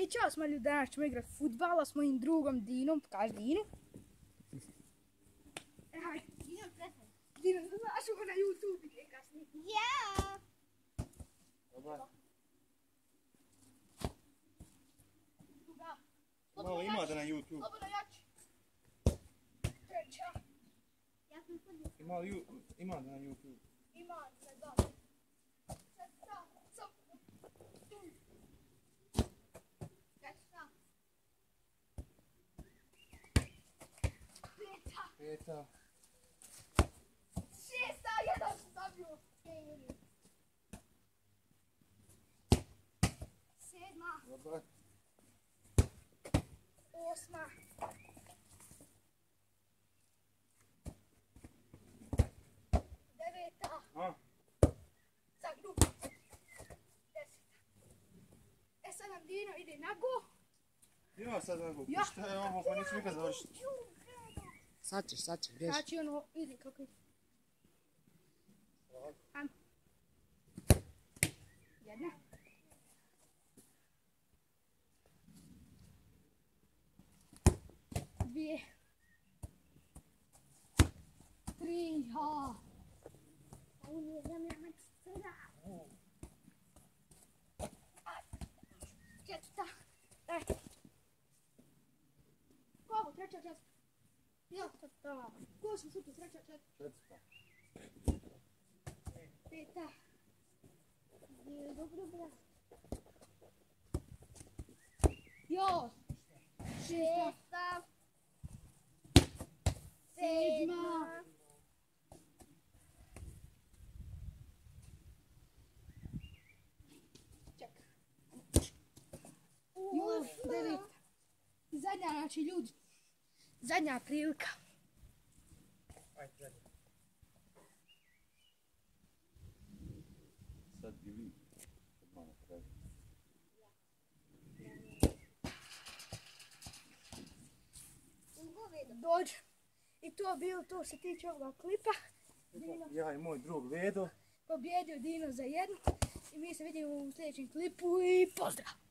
I čao smo ljudi, danas ćemo igrati futbala s mojim drugom Dinom, kaži Dinu. Hajde, Dino, znaš ovo na YouTube gdje kasnije. Ja! Dobar. Malo imate na YouTube. Slobodno jači. Treća. Imate na YouTube. Ima, ne znam. Peta. Šesta, jedan sam zabio. Sedma. Dobar. Osma. Deveta. Zagnu. Deseta. E sad nam Dino ide na go. Ja sad na go. Ja. Šta je ovo, pa neću nikad završiti. Sad ćeš, bježi. Znači ono, ide kako ide. Ajmo. Jedna. Dvije. Tri, ha. Četvrta. Koliko? Treća, četvrta. Ja, četvrta. Ko sam super, treća, četvrta. Peta. Dobro. Jo. Šesta. Sedma. Čekaj. Jo, deveta. I zadnja, znači ljudi. Zadnja prilika. Ajde, zadnje. Sad bi vi. Malo pravi. Dođe. I to je bilo to što se tiče ovoga klipa. Ja i moj drug Vedo. Pobjedio Dino za jednu. I mi se vidimo u sljedećem klipu i pozdrav!